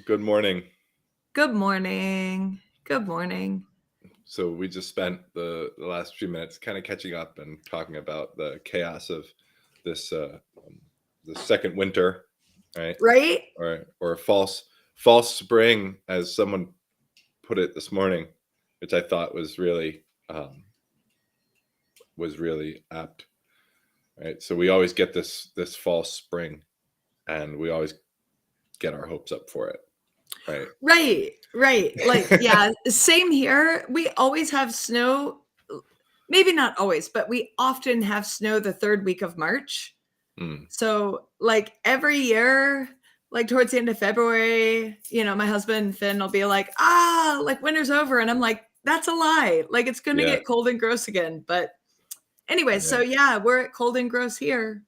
Good morning. Good morning. Good morning. So we just spent the last few minutes kind of catching up and talking about the chaos of this the second winter, right? Right? Or false spring, as someone put it this morning, which I thought was really apt. Right. So we always get this false spring, and we always get our hopes up for it. Right. Right. Like, yeah, same here. We always have snow. Maybe not always, but we often have snow the third week of March. Mm. So, like, every year, like towards the end of February, my husband Finn will be like, like winter's over. And I'm like, that's a lie. Like, it's going to Yeah. get cold and gross again. But anyway, so Yeah. yeah, we're at cold and gross here.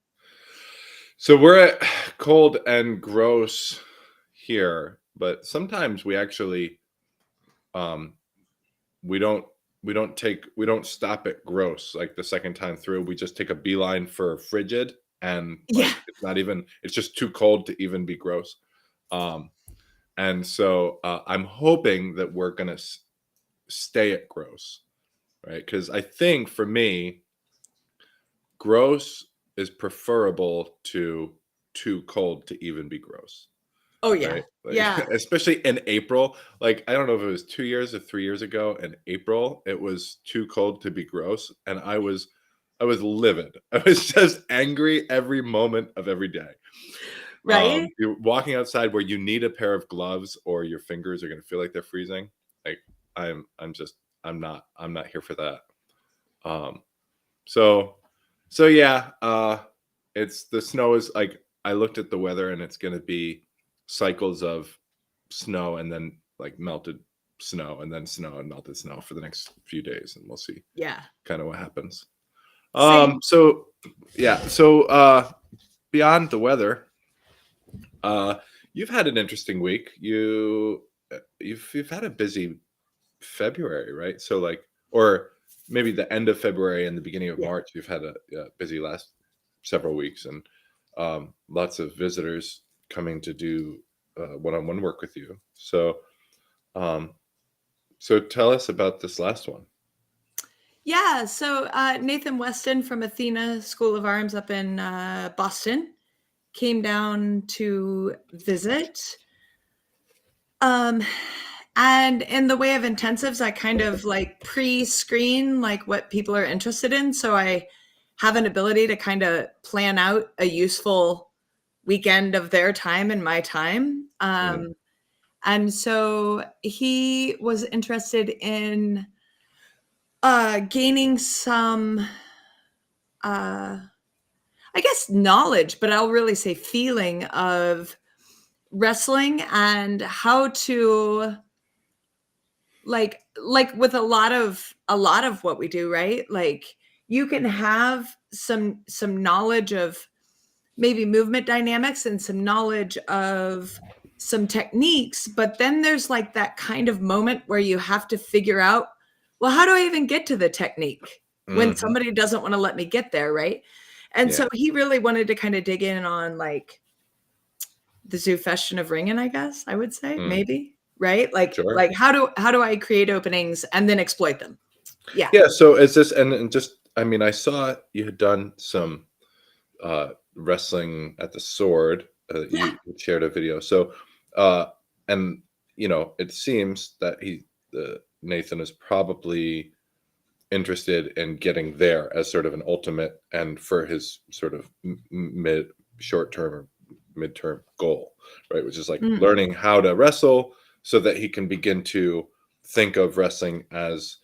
So we're at cold and gross here, but sometimes we actually we don't stop at gross. Like the second time through, we just take a beeline for frigid, and Yeah. like it's just too cold to even be gross. And so I'm hoping that we're gonna stay at gross, right? Because I think for me, gross is preferable to too cold to even be gross. Oh, yeah. Right? Like, Yeah. especially in April. Like, I don't know if it was 2 years or 3 years ago in April, it was too cold to be gross, and I was livid. I was just angry every moment of every day. Right. You're walking outside where you need a pair of gloves or your fingers are gonna feel like they're freezing. Like, I'm not here for that. Um, so yeah, it's the snow is like, I looked at the weather and it's gonna be cycles of snow and then like melted snow and then snow and melted snow for the next few days, and we'll see Yeah. kind of what happens. Same. So yeah, so beyond the weather, you've had an interesting week. You've had a busy February, right? So like, or maybe the end of February and the beginning of Yeah. March, you've had a busy last several weeks, and lots of visitors coming to do one-on-one work with you. So, so tell us about this last one. Yeah. So Nathan Weston from Athena School of Arms up in Boston came down to visit. And in the way of intensives, I kind of like pre-screen like what people are interested in. So I have an ability to kind of plan out a useful weekend of their time and my time. And so he was interested in gaining some, I guess, knowledge, but I'll really say feeling of wrestling and how to like with a lot of what we do, right? Like you can have some knowledge of maybe movement dynamics and some knowledge of some techniques, but then there's like that kind of moment where you have to figure out, well, how do I even get to the technique when somebody doesn't want to let me get there, right? And so he really wanted to kind of dig in on like the Zoofestion of ringing, I guess I would say, maybe, right? Like, Sure. like how do I create openings and then exploit them? Yeah. Yeah. So is this, and just, I mean, I saw you had done some wrestling at the sword. You shared a video. So, and it seems that Nathan is probably interested in getting there as sort of an ultimate and for his sort of short term or midterm goal, right? Which is like learning how to wrestle so that he can begin to think of wrestling as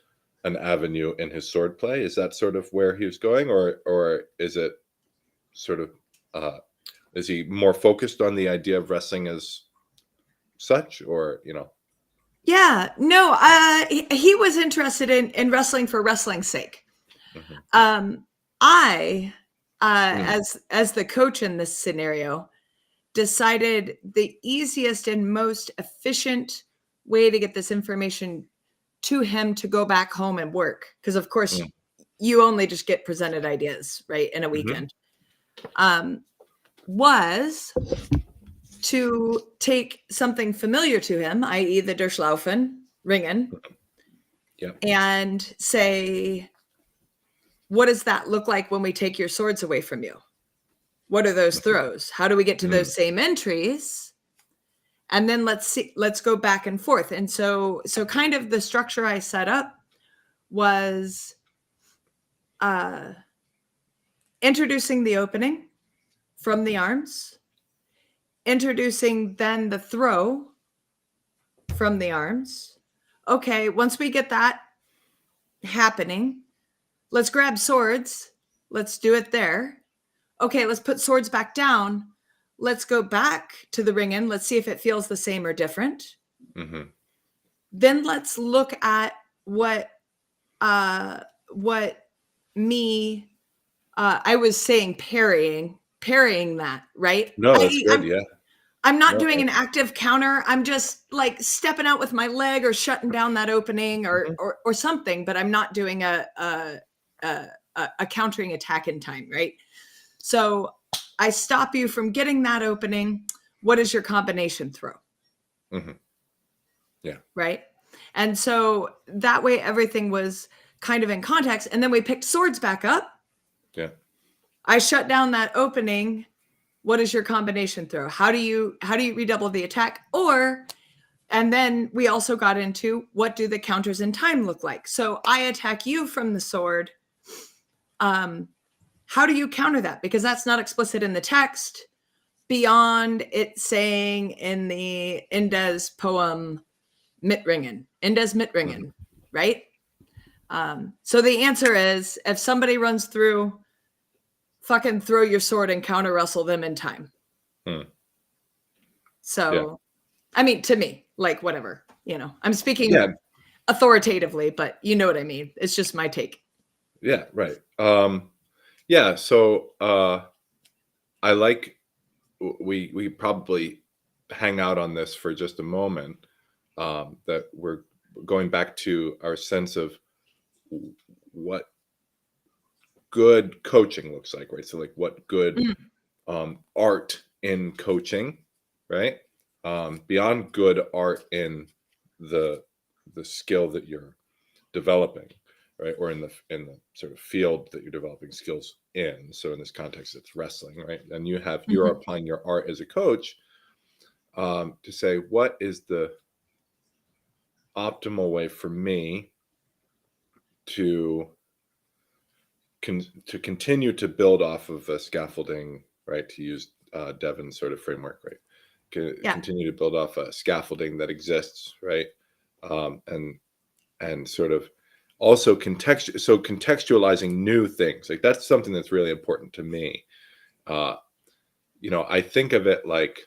an avenue in his sword play. Is that sort of where he was going, or is it sort of is he more focused on the idea of wrestling as such, or Yeah, no, he was interested in wrestling for wrestling's sake. I, as the coach in this scenario, decided the easiest and most efficient way to get this information to him to go back home and work, because of course you only just get presented ideas, right, in a weekend, was to take something familiar to him, i.e. the Durchlaufen, ringen, Yep. and say, what does that look like when we take your swords away from you? What are those throws? How do we get to those same entries? And then let's go back and forth. And so kind of the structure I set up was introducing the opening from the arms, introducing then the throw from the arms. Okay, once we get that happening, let's grab swords. Let's do it there. Okay, let's put swords back down. Let's go back to the ring in. Let's see if it feels the same or different. Mm-hmm. Then let's look at what I was saying parrying that, right? No, that's good. Yeah. I'm not doing an active counter. I'm just like stepping out with my leg or shutting down that opening or something, but I'm not doing a countering attack in time, right? So I stop you from getting that opening. What is your combination throw? Mm-hmm. Yeah. Right. And so that way everything was kind of in context. And then we picked swords back up. Yeah. I shut down that opening. What is your combination throw? How do you redouble the attack? And then we also got into what do the counters in time look like? So I attack you from the sword. How do you counter that? Because that's not explicit in the text beyond it saying in the Indes poem, Mitringen, right? So the answer is if somebody runs through, fucking throw your sword and counter wrestle them in time. So, I mean, to me, like whatever, I'm speaking authoritatively, but you know what I mean? It's just my take. Yeah. Right. Yeah. So I like, we probably hang out on this for just a moment, that we're going back to our sense of what good coaching looks like, right? So like what good art in coaching, right? Beyond good art in the skill that you're developing, right? Or in the sort of field that you're developing skills in. So in this context, it's wrestling, right? And you're applying your art as a coach to say, what is the optimal way for me to continue to build off of a scaffolding, right? To use Devin's sort of framework, right? Continue to build off a scaffolding that exists, right? And sort of also contextualizing new things. Like that's something that's really important to me. I think of it like,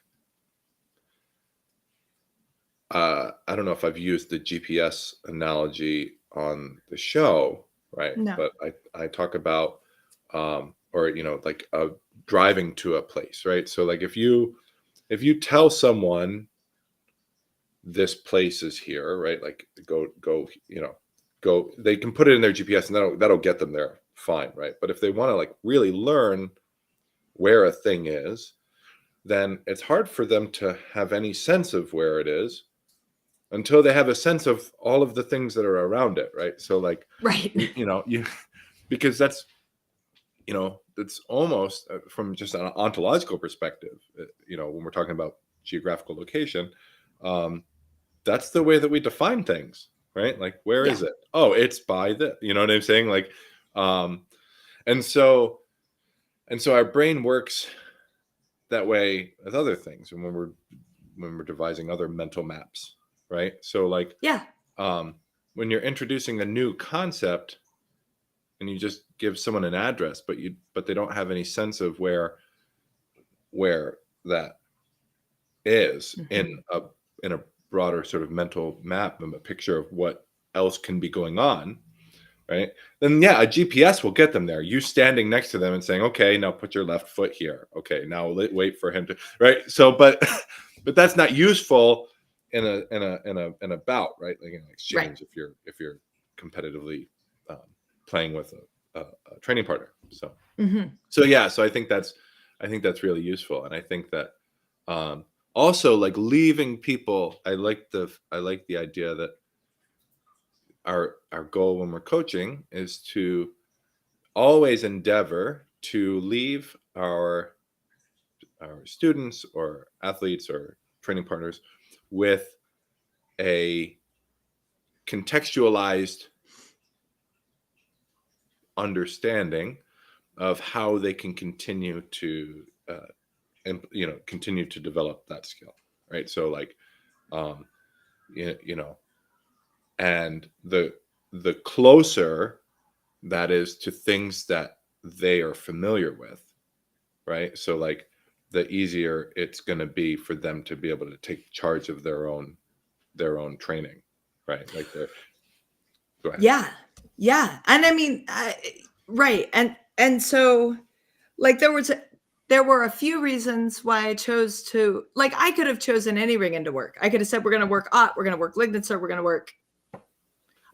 I don't know if I've used the GPS analogy on the show, right? No. But I talk about, like driving to a place, right? So like if you tell someone this place is here, right? Like go, they can put it in their GPS and that'll get them there fine, right? But if they want to like really learn where a thing is, then it's hard for them to have any sense of where it is until they have a sense of all of the things that are around it, right? So like, right, because that's, it's almost from just an ontological perspective, when we're talking about geographical location, that's the way that we define things, right? Like, where is it? Oh, it's by the, you know what I'm saying? Like, and so our brain works that way with other things. And when we're devising other mental maps, right? So like, when you're introducing a new concept and you just give someone an address, but they don't have any sense of where that is in a broader sort of mental map and a picture of what else can be going on, right? Then a GPS will get them there. You standing next to them and saying, okay, now put your left foot here. Okay, now wait for him to, right? So, but that's not useful in a bout, right? Like in an exchange, right. if you're competitively playing with a training partner. So, so I think that's really useful, and I think that also like leaving people. I like the idea that our goal when we're coaching is to always endeavor to leave our students or athletes or training partners with a contextualized understanding of how they can continue to continue to develop that skill, right? So like um and the closer that is to things that they are familiar with, right? So like the easier it's going to be for them to be able to take charge of their own training, right? Like they're go ahead. Yeah. And I mean, right. And so like there were a few reasons why I chose to, like, I could have chosen any ring in to work. I could have said, we're going to work Ott, we're going to work Lignitzer, we're going to work.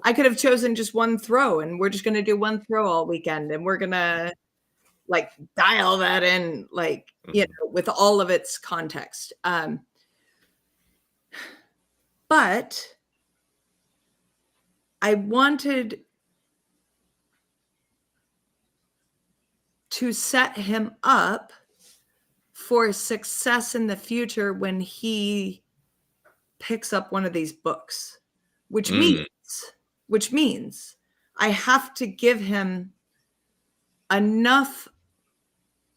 I could have chosen just one throw and we're just going to do one throw all weekend. And we're going to like dial that in, like, with all of its context. But I wanted to set him up for success in the future when he picks up one of these books, which means I have to give him enough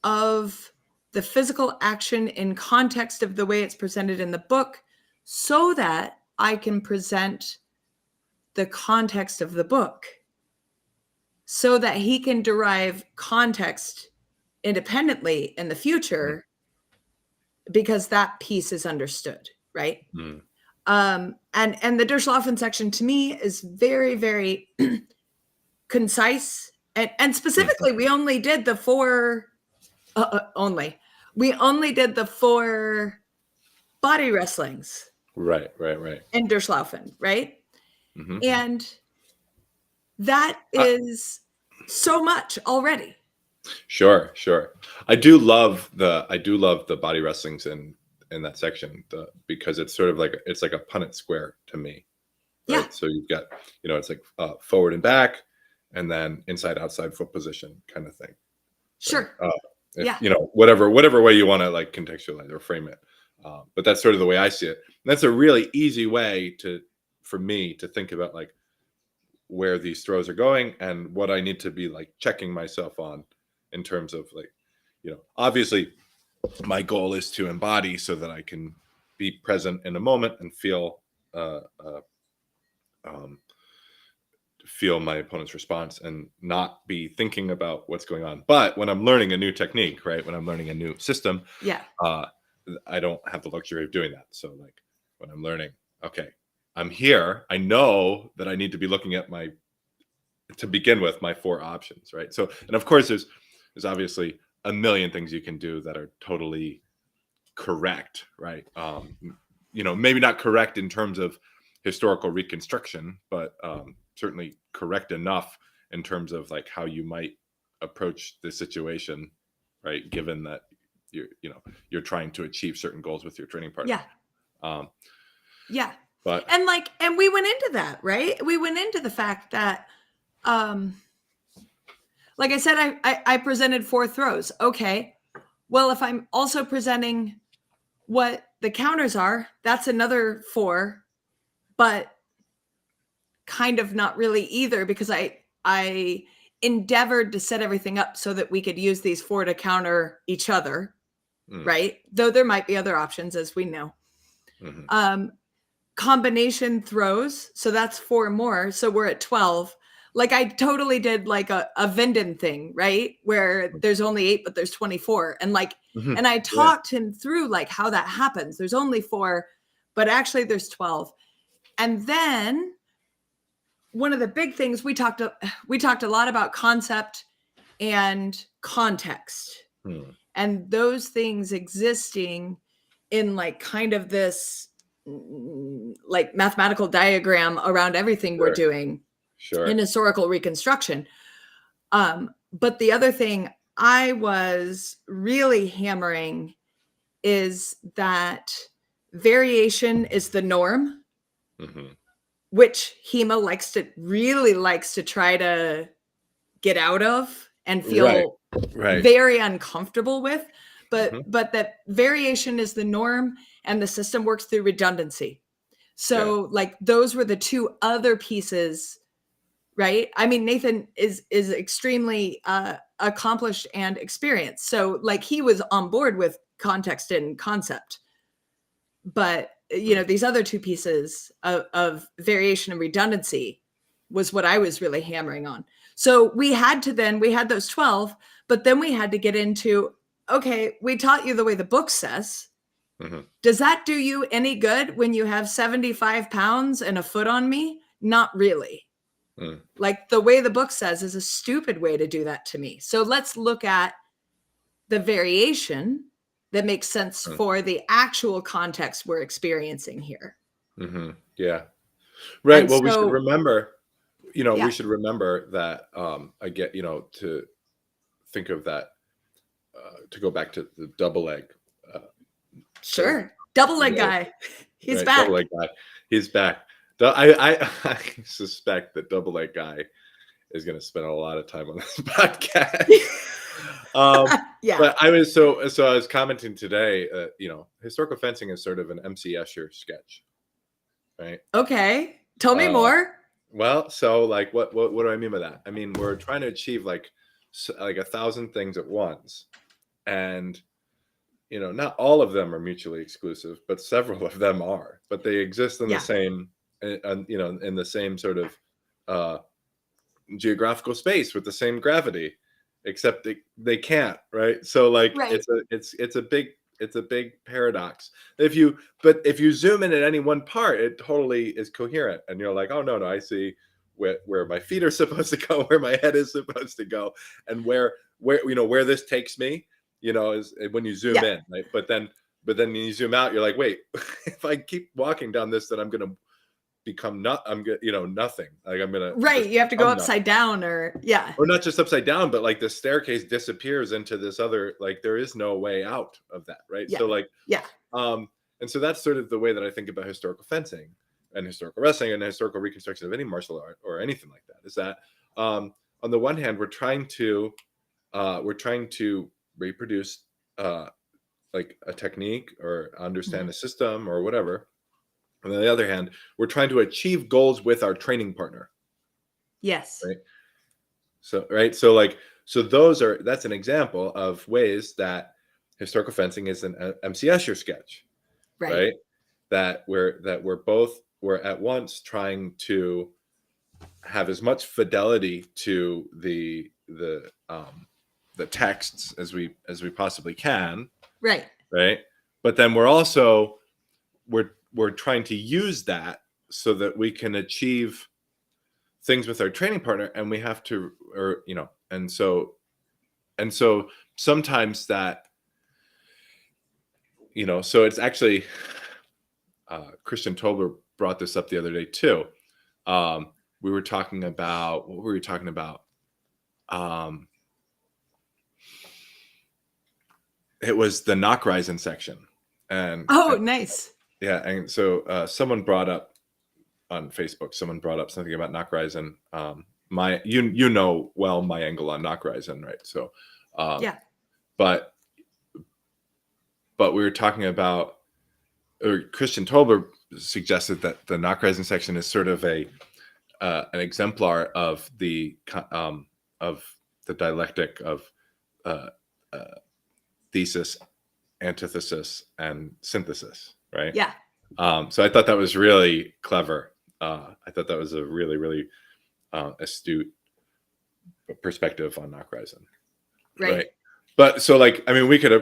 of the physical action in context of the way it's presented in the book so that I can present the context of the book so that he can derive context independently in the future because that piece is understood, right? And the Durchlaufen section to me is very, very concise. And specifically, we only did the four body wrestlings. Right. In Durchlaufen, right? And that is so much already. Sure. I do love the body wrestlings in that section because it's sort of like it's like a Punnett square to me. Right? Yeah. So you've got it's like forward and back, and then inside outside foot position kind of thing. Sure. Whatever way you want to like contextualize or frame it. But that's sort of the way I see it. And that's a really easy way for me to think about like where these throws are going and what I need to be like checking myself on in terms of like, obviously my goal is to embody so that I can be present in a moment and feel my opponent's response and not be thinking about what's going on. But when I'm learning a new technique, right, when I'm learning a new system, I don't have the luxury of doing that. So like when I'm learning, okay, I'm here, I know that I need to be looking at to begin with my four options, right? So, and of course there's obviously a million things you can do that are totally correct, right? Maybe not correct in terms of historical reconstruction, but certainly correct enough in terms of like how you might approach the situation, right? Given that you're trying to achieve certain goals with your training partner. But and we went into that, right? We went into the fact that like I said, I presented 4 throws. Okay. Well, if I'm also presenting what the counters are, that's another 4, but kind of not really either, because I endeavored to set everything up so that we could use these 4 to counter each other, right? Though there might be other options, as we know. Combination throws, so that's 4 more, so we're at 12. Like I totally did like a Vinden thing, right? Where there's only 8, but there's 24. And like, and I talked him through like how that happens. There's only 4, but actually there's 12. And then one of the big things we talked a lot about concept and context, and those things existing in like kind of this like mathematical diagram around everything we're doing. In historical reconstruction. But the other thing I was really hammering is that variation is the norm, Mm-hmm. which Hema really likes to try to get out of and Right. feel Right. very uncomfortable with. Mm-hmm. But that variation is the norm, and the system works through redundancy. Yeah. So like those were the two other pieces, right? I mean, Nathan is extremely accomplished and experienced. So like he was on board with context and concept. But you know, these other two pieces of variation and redundancy was what I was really hammering on. So we had those 12, but then we had to get into, okay, we taught you the way the book says. Mm-hmm. Does that do you any good when you have 75 pounds and a foot on me? Not really. Mm. Like the way the book says is a stupid way to do that to me. So let's look at the variation that makes sense Mm. for the actual context we're experiencing here. Mm-hmm. Yeah. Right. And Well, we should so, remember, we yeah, should remember that, again, to think of that, to go back to the double leg. sure. Double leg Whoa. guy. He's Right. back. Double leg guy. He's back. I suspect that double leg guy is going to spend a lot of time on this podcast. Yeah. But I was so I was commenting today. Historical fencing is sort of an MC Escher sketch, right? Okay. Tell me Uh, more. Well, so like, what do I mean by that? I mean, we're trying to achieve like 1,000 things at once, and not all of them are mutually exclusive, but several of them are. But they exist in Yeah. the same, in the same sort of uh, geographical space with the same gravity, except they can't, right? So like, Right. it's a big paradox. If you zoom in at any one part, it totally is coherent, and you're like, oh no, I see where my feet are supposed to go, where my head is supposed to go, and where this takes me, is when you zoom Yeah. in, right? But then when you zoom out, you're like, wait, if I keep walking down this, then I'm gonna become nothing. Like I'm gonna Right. just You have to go become nothing. upside down or Not just upside down, but like the staircase disappears into this other, like there is no way out of that, right? Yeah. So like, Yeah. and so that's sort of the way that I think about historical fencing and historical wrestling and historical reconstruction of any martial art or anything like that. Is that on the one hand, we're trying to reproduce like a technique or understand a system or whatever. And on the other hand, we're trying to achieve goals with our training partner. Yes. Right. So that's an example of ways that historical fencing is an MC Escher sketch, right? That we're at once trying to have as much fidelity to the texts as we possibly can, Right. But then we're trying to use that so that we can achieve things with our training partner, and we have to, and so sometimes that, so it's actually, Christian Tobler brought this up the other day too. We were talking about, what were we talking about? It was the Nachreisen section. Nice. Yeah. And so someone brought up on Facebook, something about Nachreisen. My angle on Nachreisen, right? So, Yeah. But we were talking about, or Christian Tobler suggested that the Nachreisen section is sort of an exemplar of the dialectic of thesis, antithesis, and synthesis, right? Yeah. So I thought that was really clever. I thought that was a really, really astute perspective on Nachreisen. Right. But so like, I mean, we could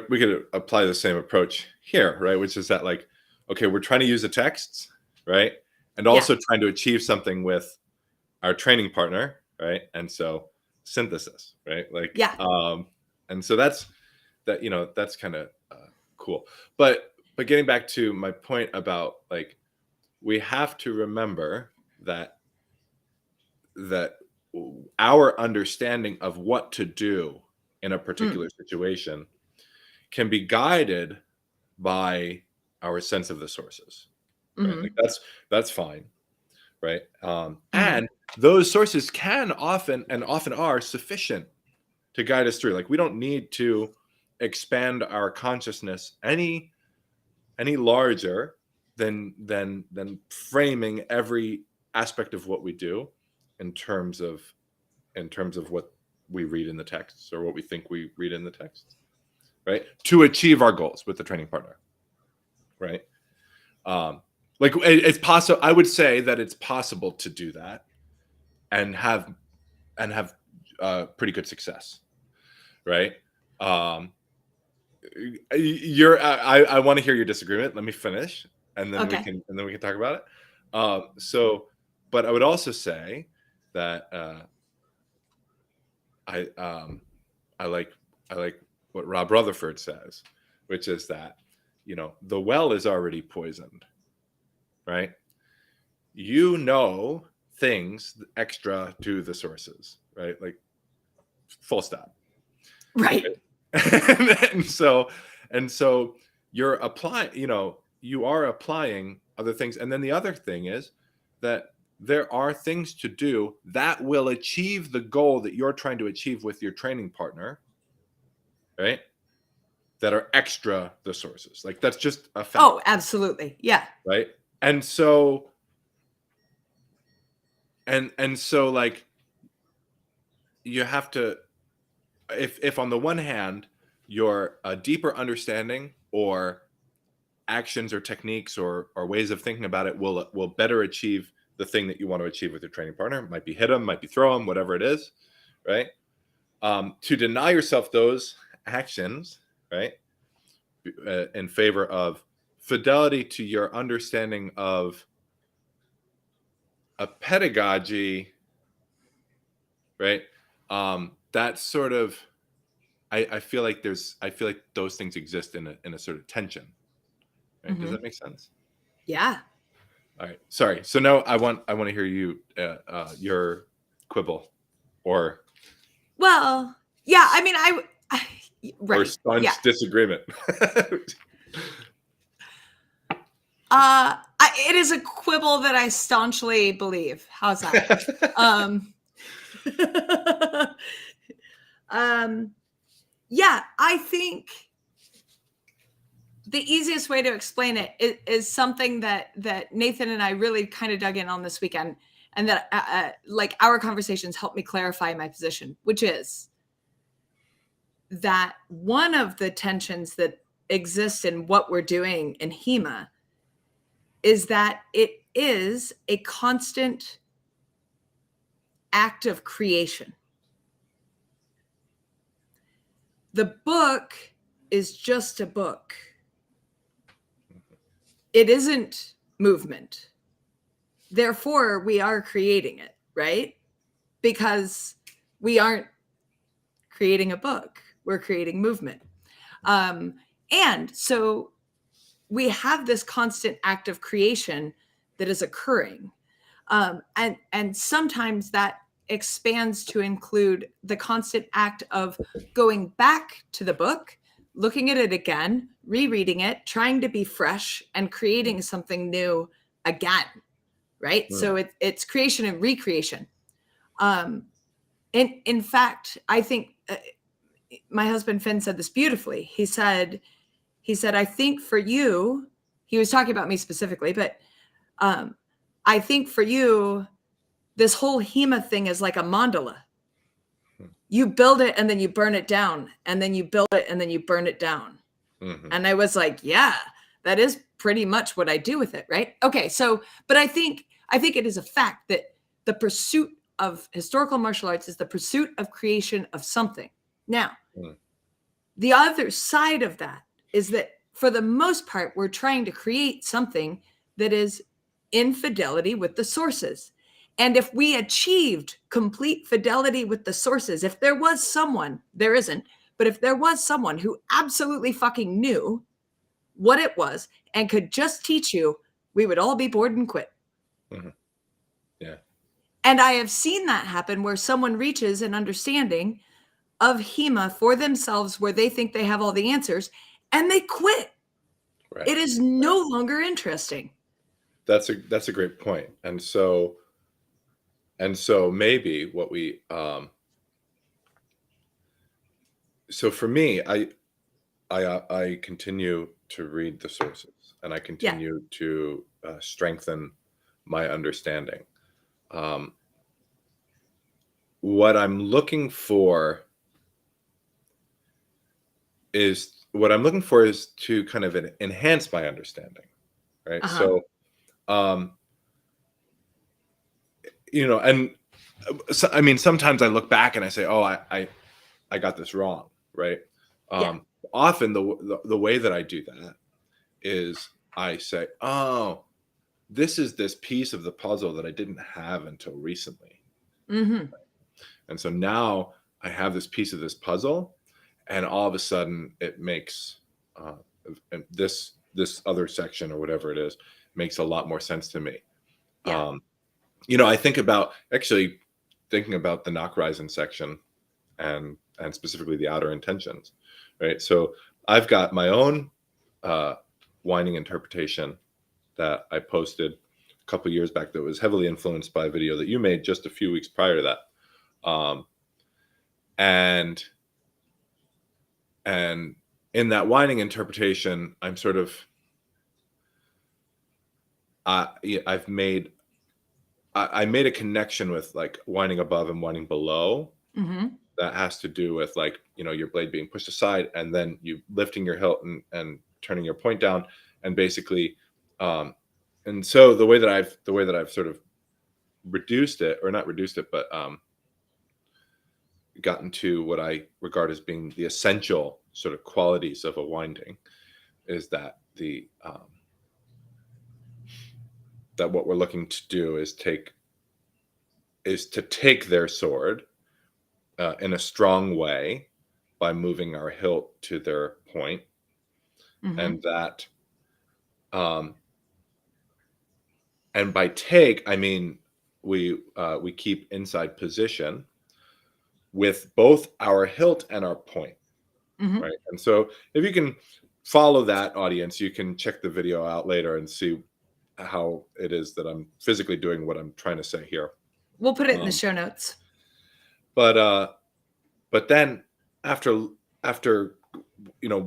apply the same approach here, right? Which is that like, okay, we're trying to use the texts, right? And also trying to achieve something with our training partner, right? And so synthesis, right? Like, and so that's kind of cool. But getting back to my point about like, we have to remember that our understanding of what to do in a particular situation can be guided by our sense of the sources, right? Mhm. Like that's fine, right? Mhm. And those sources can often are sufficient to guide us through. Like we don't need to expand our consciousness any larger than framing every aspect of what we do in terms of what we read in the texts or what we think we read in the texts, right? To achieve our goals with the training partner, right? Like it's possible. I would say that it's possible to do that and have pretty good success, right? Um, I want to hear your disagreement. Let me finish, and then Okay. we can talk about it. So, but I would also say that I I like what Rob Rutherford says, which is that the well is already poisoned, right? You know things extra to the sources, right? Like full stop. Right. and so you're applying, you are applying other things. And then the other thing is that there are things to do that will achieve the goal that you're trying to achieve with your training partner, right? That are extra the sources. Like that's just a fact. Oh, absolutely. Yeah. Right. And so like you have to, if on the one hand your deeper understanding or actions or techniques or ways of thinking about it will better achieve the thing that you want to achieve with your training partner. It might be hit them, might be throw them, whatever it is, right? To deny yourself those actions, right, in favor of fidelity to your understanding of a pedagogy, right? That's sort of, I feel like those things exist in a sort of tension, right? Does that make sense? Yeah. All right. Sorry. So now I want to hear your quibble or Well, yeah. I mean, or right. staunch Yeah. disagreement. It is a quibble that I staunchly believe. How's that? Yeah, I think the easiest way to explain it is something that Nathan and I really kind of dug in on this weekend, and that like our conversations helped me clarify my position, which is that one of the tensions that exist in what we're doing in HEMA is that it is a constant act of creation. The book is just a book. It isn't movement. Therefore, we are creating it, right? Because we aren't creating a book. We're creating movement. And so we have this constant act of creation that is occurring. And sometimes that expands to include the constant act of going back to the book, looking at it again, rereading it, trying to be fresh, and creating something new again, right? So it's creation and recreation. In fact, I think my husband Finn said this beautifully. He said, I think for you, he was talking about me specifically, but I think for you, this whole HEMA thing is like a mandala. You build it and then you burn it down, and then you build it and then you burn it down. Mm-hmm. And I was like, yeah, that is pretty much what I do with it, right? Okay, so, but I think it is a fact that the pursuit of historical martial arts is the pursuit of creation of something. Now, the other side of that is that for the most part, we're trying to create something that is in fidelity with the sources. And if we achieved complete fidelity with the sources, if there was someone, there isn't, but if there was someone who absolutely fucking knew what it was and could just teach you, we would all be bored and quit. Mm-hmm. Yeah. And I have seen that happen where someone reaches an understanding of HEMA for themselves where they think they have all the answers and they quit. Right. it is no longer interesting. That's a great point. And so maybe what we so for me, I continue to read the sources, and I Yeah. continue to strengthen my understanding. Um, what I'm looking for is to kind of enhance my understanding, right? Uh-huh. So, um, and so, I mean, sometimes I look back and I say, "Oh, I got this wrong," right? Yeah. Often the way that I do that is I say, "Oh, this piece of the puzzle that I didn't have until recently." Mm-hmm. And so now I have this piece of this puzzle, and all of a sudden it makes uh, this other section or whatever it is makes a lot more sense to me. Yeah. Um, I thinking about the Nachreisen section and specifically the outer intentions, right? So I've got my own uh, winding interpretation that I posted a couple years back that was heavily influenced by a video that you made just a few weeks prior to that. And and in that winding interpretation, I'm sort of yeah, I made a connection with like winding above and winding below Mm-hmm. that has to do with like your blade being pushed aside and then you lifting your hilt and turning your point down and basically and so the way that I've sort of reduced it, or not reduced it, but gotten to what I regard as being the essential sort of qualities of a winding is that that what we're looking to do is to take their sword in a strong way by moving our hilt to their point, Mm-hmm. and that um, and by take I mean we keep inside position with both our hilt and our point, Mm-hmm. right? And so if you can follow that audience, you can check the video out later and see how it is that I'm physically doing what I'm trying to say here. We'll put it in the Um, show notes. but then after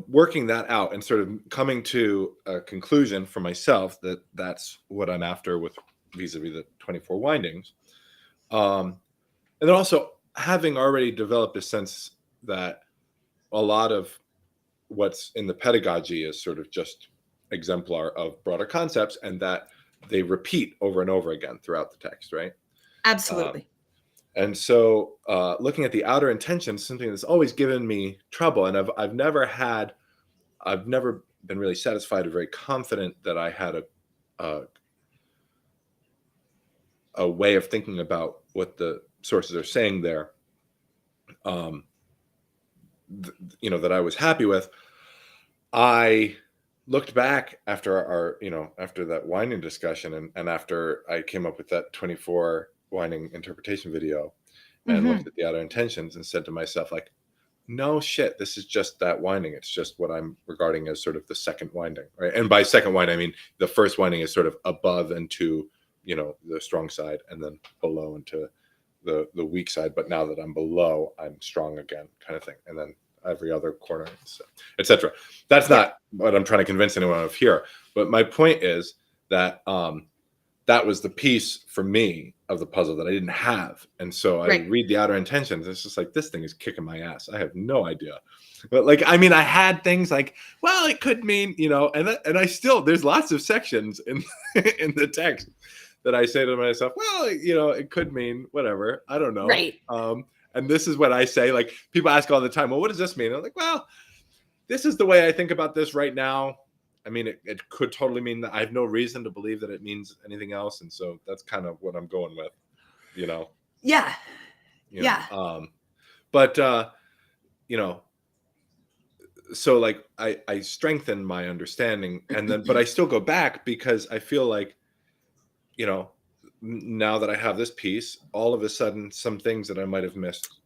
working that out and sort of coming to a conclusion for myself that that's what I'm after with vis-a-vis the 24 windings, and then also having already developed a sense that a lot of what's in the pedagogy is sort of just exemplar of broader concepts and that they repeat over and over again throughout the text, right? Um, Absolutely. and so looking at the outer intention is something that's always given me trouble, and I've never been really satisfied or very confident that I had a, a way of thinking about what the sources are saying there, um, that I was happy with. I looked back after after that winding discussion, and after I came up with that 24 winding interpretation video and Mm-hmm. looked at the outer intentions and said to myself, like, no shit, this is just that winding. It's just what I'm regarding as sort of the second winding, right? And by second winding, I mean the first winding is sort of above and to, the strong side, and then below and to the weak side. But now that I'm below, I'm strong again, kind of thing. And then every other corner, etc. That's Yeah. not what I'm trying to convince anyone of here. But my point is that that was the piece for me of the puzzle that I didn't have. And so I Right. read the outer intentions. It's just like, this thing is kicking my ass. I have no idea. But like, I mean, I had things like, well, it could mean, and I still, there's lots of sections in, in the text that I say to myself, well, it could mean whatever. I don't know. Right. And this is what I say. Like, people ask all the time, well, what does this mean? I'm like, well, this is the way I think about this right now. I mean, it could totally mean that I have no reason to believe that it means anything else. And so that's kind of what I'm going with, you know, Yeah. you know, Yeah. but, so like I strengthen my understanding, and then, but I still go back because I feel like, you know, now that I have this piece, all of a sudden, some things that I might have missed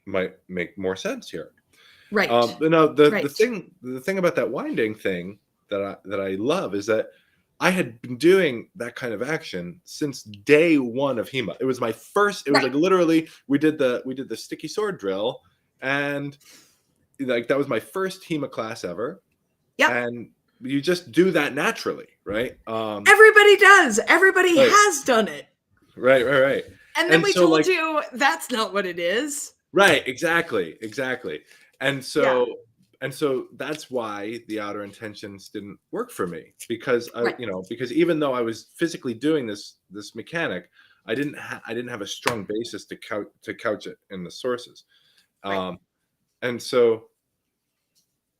might make more sense here. Right. But no, the Right. thing about that winding thing that I love is that I had been doing that kind of action since day one of HEMA. It was my first. It was Right. like literally we did the sticky sword drill, and like that was my first HEMA class ever. Yep. And you just do that naturally, right? Everybody does. Everybody Right, has done it. right. And then And we so told like you that's not what it is. right, exactly. And Yeah. so that's why the outer intentions didn't work for me because Right. because even though I was physically doing this mechanic, I didn't have a strong basis to couch it in the sources. Right. And so,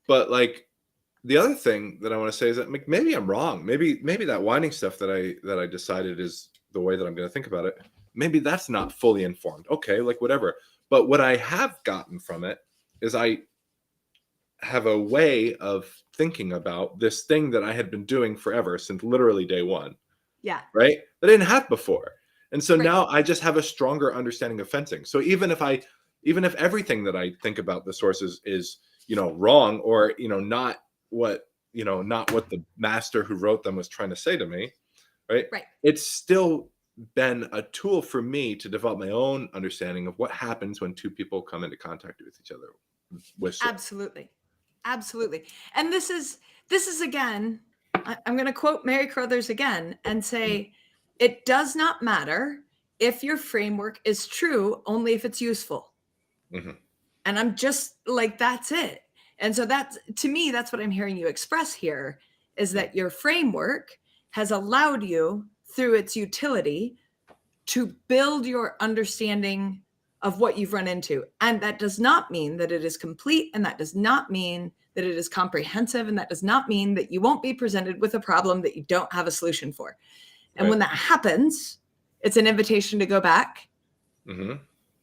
but like the other thing that I want to say is that maybe I'm wrong. Maybe that winding stuff that I decided is the way that I'm going to think about it. Maybe that's not fully informed. Okay, like whatever. But what I have gotten from it is I have a way of thinking about this thing that I had been doing forever since literally day one, Yeah. right? That I didn't have before. And so Right. now I just have a stronger understanding of fencing. So even if everything that I think about the sources is, wrong or, not what the master who wrote them was trying to say to me, right? Right. It's still been a tool for me to develop my own understanding of what happens when two people come into contact with each other with swords. Absolutely. And this is again, I'm going to quote Mary Carruthers again and say, it does not matter if your framework is true, only if it's useful. Mm-hmm. And I'm just like, that's it. And so that's, to me, that's what I'm hearing you express here, is that your framework has allowed you through its utility to build your understanding of what you've run into. And that does not mean that it is complete. And that does not mean that it is comprehensive. And that does not mean that you won't be presented with a problem that you don't have a solution for. And Right. when that happens, it's an invitation to go back, Mm-hmm.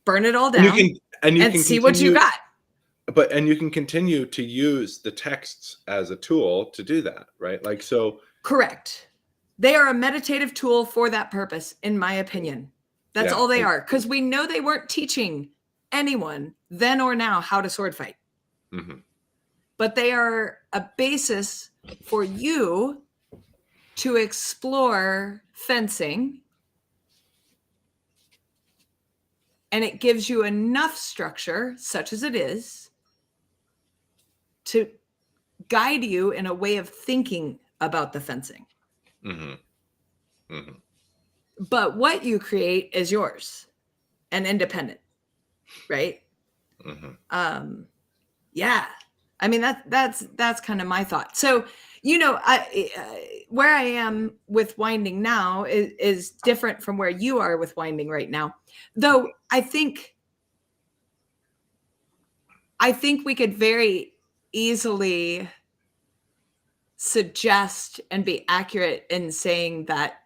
burn it all And down, you can see what you continue, got. and you can continue to use the texts as a tool to do that, right? Like so. Correct. They are a meditative tool for that purpose, in my opinion. That's Yeah, all they are. Because we know they weren't teaching anyone then or now how to sword fight. Mm-hmm. But they are a basis for you to explore fencing. And it gives you enough structure, such as it is, to guide you in a way of thinking about the fencing. Mm-hmm. Mm-hmm. But what you create is yours and independent, right? Mm-hmm. Yeah. I mean, that's kind of my thought. So, where I am with winding now is different from where you are with winding right now. Though I think we could very easily suggest and be accurate in saying that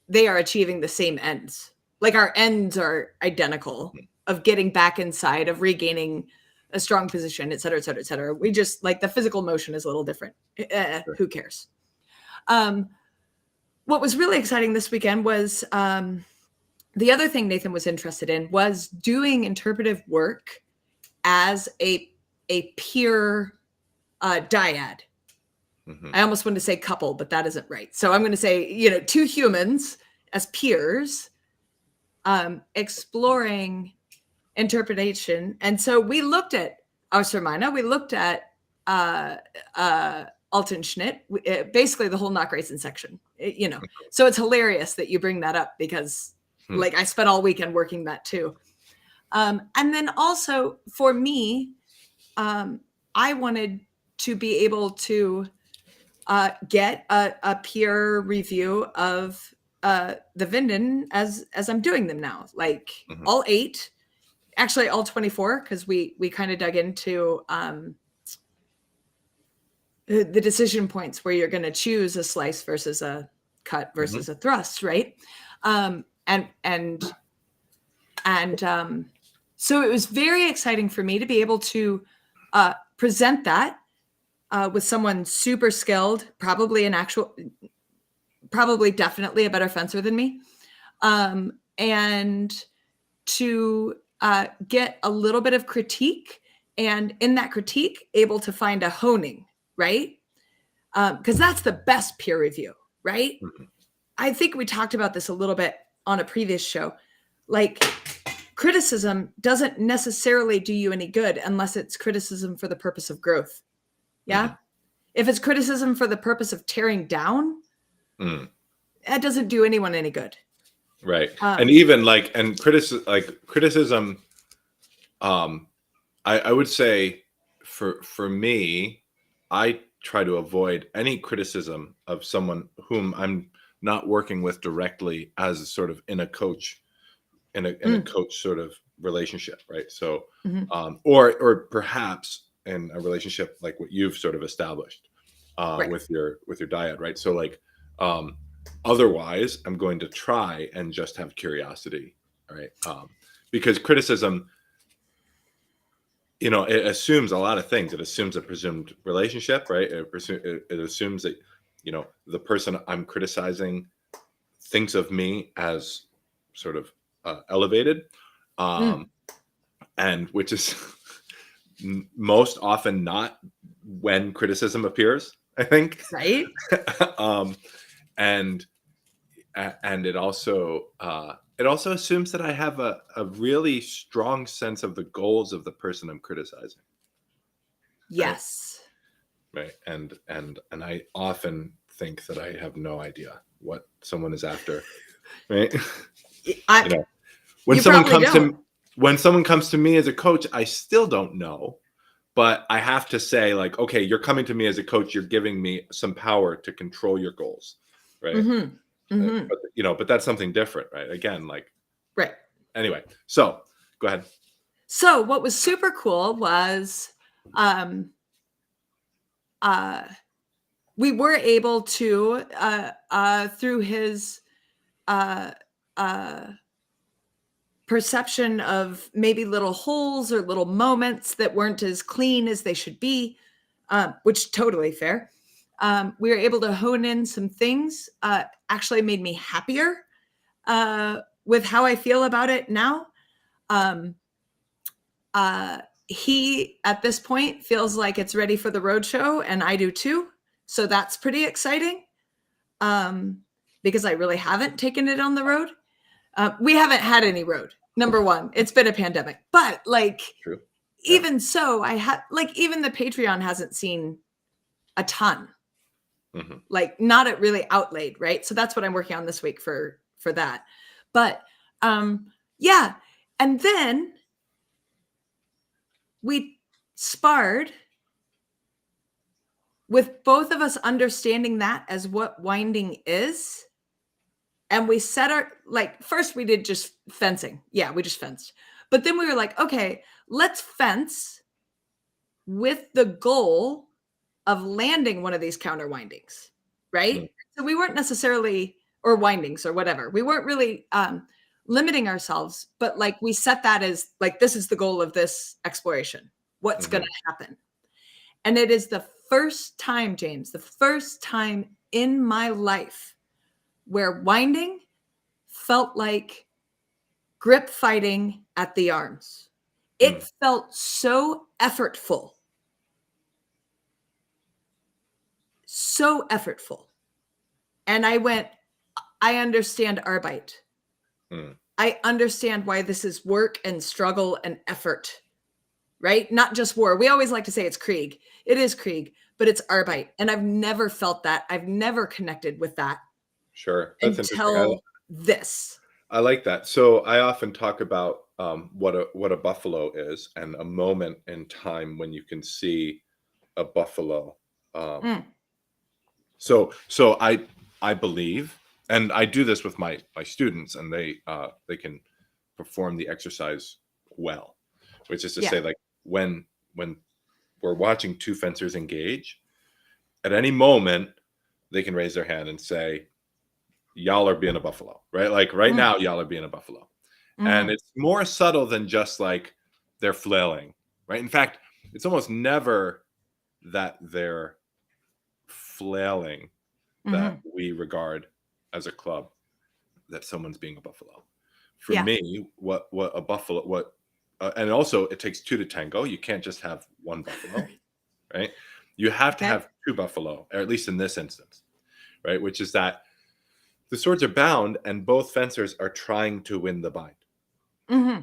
they are achieving the same ends. Like our ends are identical of getting back inside, of regaining a strong position, et cetera, et cetera, et cetera. We just like the physical motion is a little different. Who cares? What was really exciting this weekend was the other thing Nathan was interested in was doing interpretive work as a peer dyad. Mm-hmm. I almost wanted to say couple, but that isn't right. So I'm going to say, two humans as peers exploring interpretation. And so we looked at Ausermina, we looked at Altenschnitt, basically the whole Nachreisen section, So it's hilarious that you bring that up because I spent all weekend working that too. And then also for me, I wanted to be able to get a peer review of the Vinden as I'm doing them now, all 8, actually all 24, because we kind of dug into the decision points where you're going to choose a slice versus a cut versus a thrust, right? So it was very exciting for me to be able to present that with someone super skilled, probably definitely a better fencer than me, and to get a little bit of critique, and in that critique, able to find a honing, right? because that's the best peer review, right? Mm-hmm. I think we talked about this a little bit on a previous show. Like, criticism doesn't necessarily do you any good unless it's criticism for the purpose of growth. Yeah. Mm-hmm. If it's criticism for the purpose of tearing down, that doesn't do anyone any good. Right. And even criticism, I would say for me, I try to avoid any criticism of someone whom I'm not working with directly as sort of in a coach sort of relationship, right? So, or perhaps in a relationship like what you've sort of established with your dyad, right? So like, otherwise, I'm going to try and just have curiosity, right? Because criticism, it assumes a lot of things. It assumes a presumed relationship, right? It assumes that, the person I'm criticizing thinks of me as sort of elevated, and which is most often not when criticism appears, I think. Right. And it also assumes that I have a really strong sense of the goals of the person I'm criticizing. Yes. Right. And I often think that I have no idea what someone is after. Right. When someone comes to me as a coach, I still don't know, but I have to say, like, okay, you're coming to me as a coach. You're giving me some power to control your goals. Right. But that's something different, right? Again, like, right. Anyway, so go ahead. So what was super cool was, we were able to, through his, perception of maybe little holes or little moments that weren't as clean as they should be, which totally fair. We were able to hone in some things, actually made me happier with how I feel about it now. He, at this point, feels like it's ready for the road show, and I do too. So that's pretty exciting, because I really haven't taken it on the road. We haven't had any road. Number one, it's been a pandemic, but like, True. Even so, even the Patreon hasn't seen a ton, like not it really outlaid. Right. So that's what I'm working on this week for that. But, yeah. And then we sparred with both of us understanding that as what winding is. And we set first we did just fencing. Yeah, we just fenced. But then we were like, okay, let's fence with the goal of landing one of these counter windings, right? So we weren't necessarily, or windings or whatever. We weren't really limiting ourselves, but like we set that as like, this is the goal of this exploration. What's going to happen? And it is the first time, James, the first time in my life where winding felt like grip fighting at the arms. It felt so effortful. So effortful. And I went, I understand Arbeit. I understand why this is work and struggle and effort, right? Not just war. We always like to say it's Krieg. It is Krieg, but it's Arbeit. And I've never felt that. I've never connected with that. Sure. That's until this. I like that. So I often talk about what a buffalo is, and a moment in time when you can see a buffalo. So I believe, and I do this with my students, and they can perform the exercise well, which is to say, like, when we're watching two fencers engage, at any moment they can raise their hand and say, y'all are being a buffalo, right? Like right now, y'all are being a buffalo. And it's more subtle than just like they're flailing, right? In fact, it's almost never that they're flailing that we regard as a club that someone's being a buffalo. For me, what a buffalo, and also it takes two to tango. You can't just have one buffalo, right? You have to Okay. have two buffalo, or at least in this instance, right? Which is that the swords are bound and both fencers are trying to win the bind, Mm-hmm.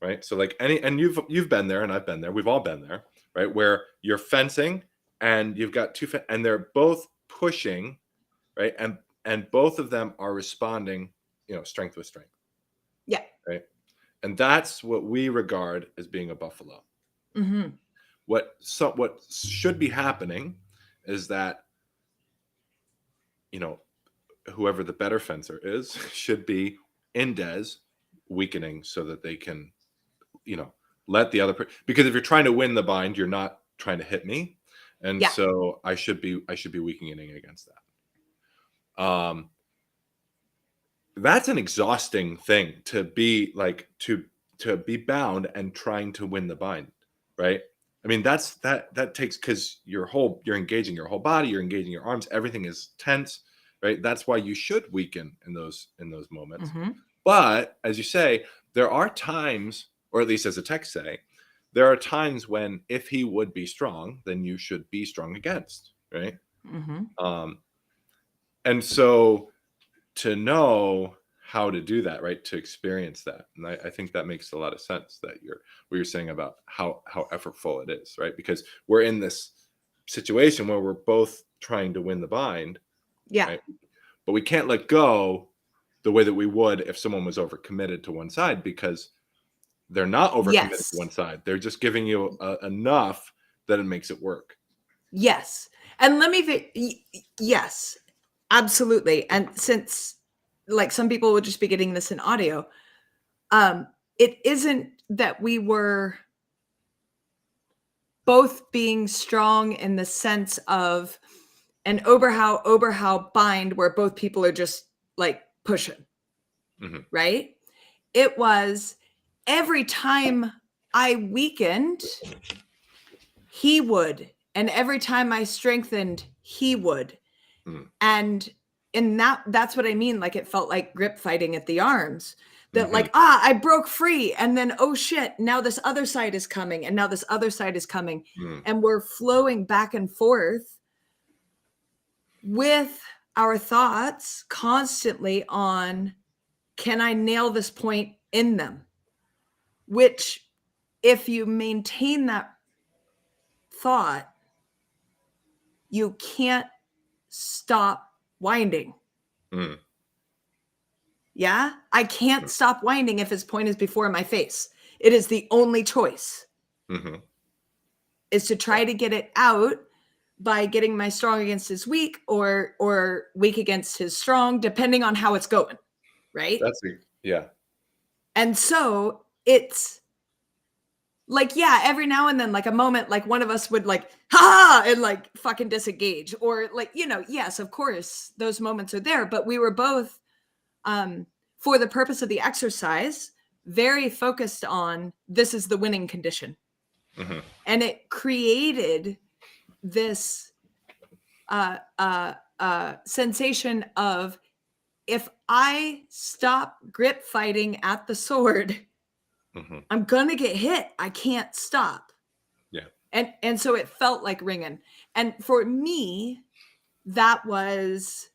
right? So like and you've been there and I've been there. We've all been there, right? Where you're fencing and you've got and they're both pushing, right? And both of them are responding, strength with strength, Yeah. right? And that's what we regard as being a buffalo. Mm-hmm. What should be happening is that, whoever the better fencer is should be in des weakening so that they can, let the other because if you're trying to win the bind, you're not trying to hit me. And Yeah. so I should be weakening against that. That's an exhausting thing to be like, to be bound and trying to win the bind, right? I mean, that takes, because you're engaging your whole body, you're engaging your arms, everything is tense, right? That's why you should weaken in those moments. Mm-hmm. But as you say, there are times, or at least as the texts say, there are times when if he would be strong, then you should be strong against, right? Mm-hmm. And so to know how to do that, right? To experience that. And I think that makes a lot of sense, that what you're saying about how effortful it is, right? Because we're in this situation where we're both trying to win the bind, Yeah. right? But we can't let go the way that we would if someone was overcommitted to one side, because they're not overcommitted Yes. to one side. They're just giving you enough that it makes it work. Yes. And yes, absolutely. And since like some people would just be getting this in audio, it isn't that we were both being strong in the sense of an Oberhau bind where both people are just like pushing, Mm-hmm. right? It was every time I weakened, he would. And every time I strengthened, he would. Mm. And that's what I mean. Like it felt like grip fighting at the arms. That Mm-hmm. like, I broke free. And then, oh shit, now this other side is coming. And now this other side is coming. Mm. And we're flowing back and forth with our thoughts constantly on, can I nail this point in them? Which, if you maintain that thought, you can't stop winding. Mm. Yeah, I can't stop winding if his point is before my face. It is the only choice. Mm-hmm. Is to try to get it out by getting my strong against his weak, or weak against his strong, depending on how it's going, right? Yeah. And so it's like, yeah, every now and then, like a moment, like one of us would like, ha, and like fucking disengage, or like, yes, of course, those moments are there, but we were both, for the purpose of the exercise, very focused on this is the winning condition. Mm-hmm. And it created this sensation of, if I stop grip fighting at the sword, Mm-hmm. I'm gonna get hit. I can't stop. Yeah. And so it felt like ringing. And for me, that was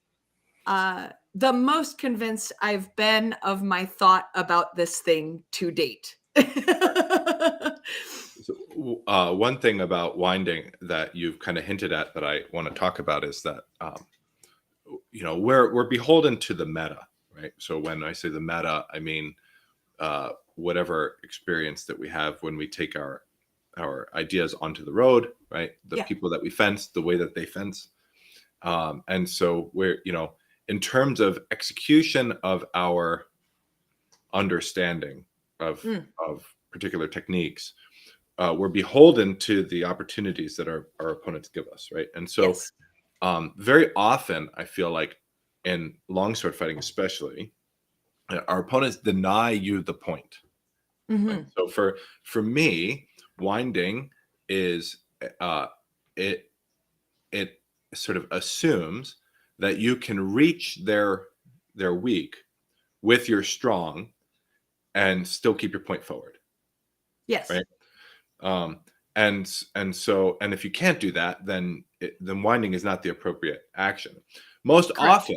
the most convinced I've been of my thought about this thing to date. So, one thing about winding that you've kind of hinted at that I want to talk about is that, we're beholden to the meta, right? So when I say the meta, I mean whatever experience that we have when we take our ideas onto the road, right? The people that we fence, the way that they fence. And so we're, in terms of execution of our understanding of particular techniques, we're beholden to the opportunities that our opponents give us, right? And so Yes. very often I feel like in longsword fighting especially, our opponents deny you the point. Mm-hmm. Right? So for me, winding is it sort of assumes that you can reach their weak with your strong and still keep your point forward. Yes. Right. and if you can't do that, then winding is not the appropriate action. Most Correct.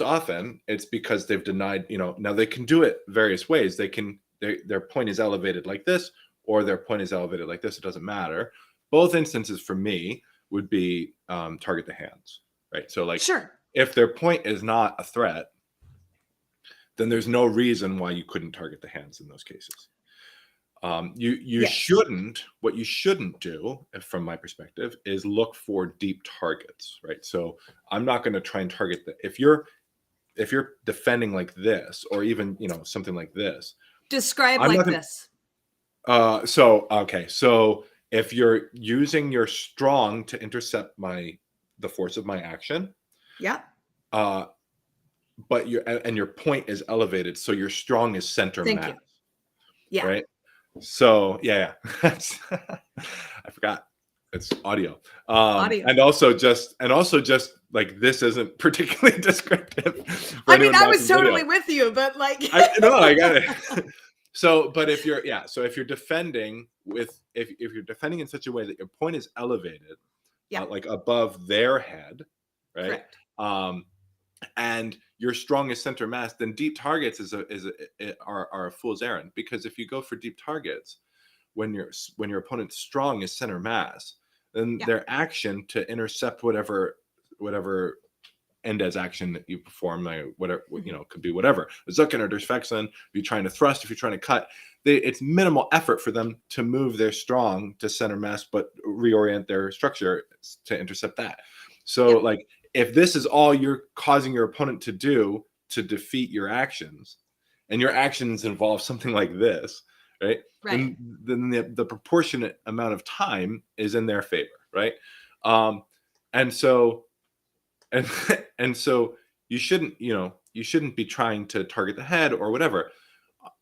often it's because they've denied, now they can do it various ways. Their point is elevated like this, or their point is elevated like this. It doesn't matter. Both instances for me would be target the hands, right? So like, Sure. if their point is not a threat, then there's no reason why you couldn't target the hands in those cases. Yes. What you shouldn't do, from my perspective, is look for deep targets, right? So I'm not going to try and target if you're defending like this, or even, something like this. Describe I'm like not gonna, this. So if you're using your strong to intercept the force of my action, Yeah. but your point is elevated, so your strong is center Thank mass. you. Yeah. Right. So yeah. I forgot it's audio. Audio. And also just like, this isn't particularly descriptive for I mean, anyone I was watching totally video. with you, but like, I got it. So, but if you're defending if you're defending in such a way that your point is elevated, yeah, like above their head, right? correct. And your strongest center mass, then deep targets are a fool's errand. Because if you go for deep targets when your opponent's strong is center mass, then Yeah. their action to intercept whatever end as action that you perform, like whatever, could be whatever, zucken or durchwechseln, if you're trying to thrust, if you're trying to cut, it's minimal effort for them to move their strong to center mass, but reorient their structure to intercept that. So Yeah. like, if this is all you're causing your opponent to do to defeat your actions, and your actions involve something like this, right? Right. Then the proportionate amount of time is in their favor, right? And so you shouldn't be trying to target the head or whatever.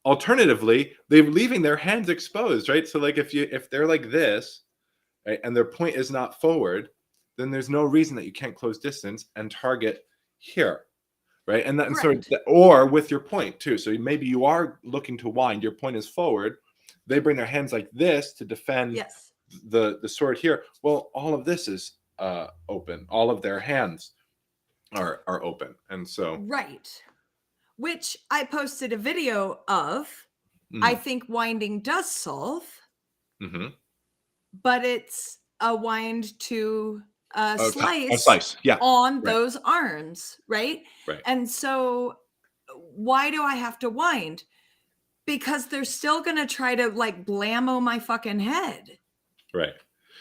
Alternatively, they're leaving their hands exposed, right? So like, if they're like this, right, and their point is not forward, then there's no reason that you can't close distance and target here, right? And or with your point too. So maybe you are looking to wind, your point is forward, they bring their hands like this to defend Yes. the sword here. Well, all of this is open. All of their hands are open. And so Right. Which I posted a video of. I think winding does solve, but it's a wind to a slice yeah, on those arms, right? Right. And so why do I have to wind? Because they're still going to try to like blammo my fucking head. Right.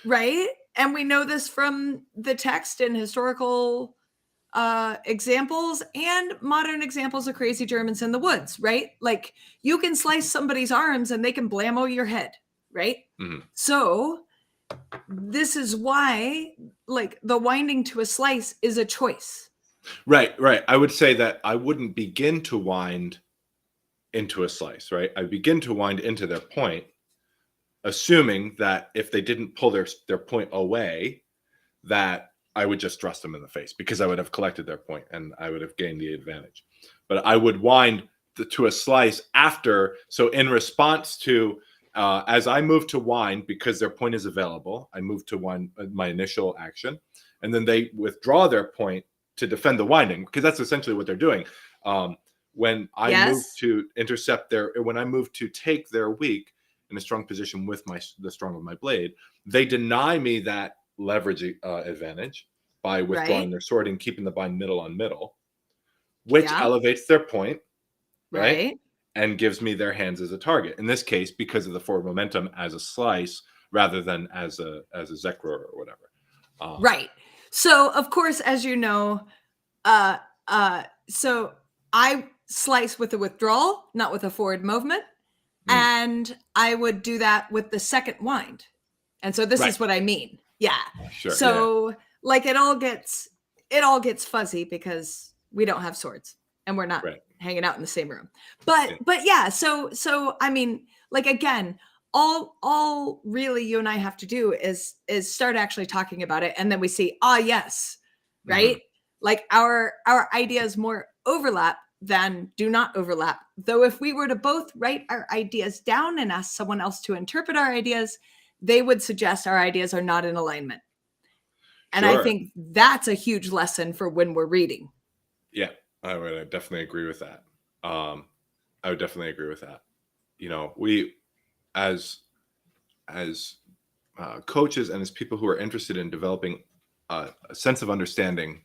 Right? And we know this from the text and historical examples and modern examples of crazy Germans in the woods, right? Like, you can slice somebody's arms and they can blammo your head, right? So this is why, like, the winding to a slice is a choice. Right. I would say that I wouldn't begin to wind into a slice, right? I begin to wind into their point, assuming that if they didn't pull their point away, that I would just thrust them in the face, because I would have collected their point and I would have gained the advantage. But I would wind to a slice after. So in response to, as I move to wind, because their point is available, I move to wind my initial action, and then they withdraw their point to defend the winding, because that's essentially what they're doing. When I move to intercept when I move to take their weak in a strong position with the strong of my blade, they deny me that leverage advantage by withdrawing their sword and keeping the bind middle on middle, which elevates their point, right? And gives me their hands as a target. In this case, because of the forward momentum, as a slice rather than as a zekro or whatever. Right. So of course, as you know, so I slice with a withdrawal, not with a forward movement. And I would do that with the second wind. And so this is what I mean. Yeah. Sure. So like, it all gets fuzzy because we don't have swords and we're not hanging out in the same room. But yeah, so I mean, like, again, all really you and I have to do is start actually talking about it, and then we see, yes, right? Like, our ideas more overlap than do not overlap. Though if we were to both write our ideas down and ask someone else to interpret our ideas, they would suggest our ideas are not in alignment. And I Sure. think that's a huge lesson for when we're reading. Yeah, I would definitely agree with that. I would definitely agree with that. You know, we as coaches and as people who are interested in developing a sense of understanding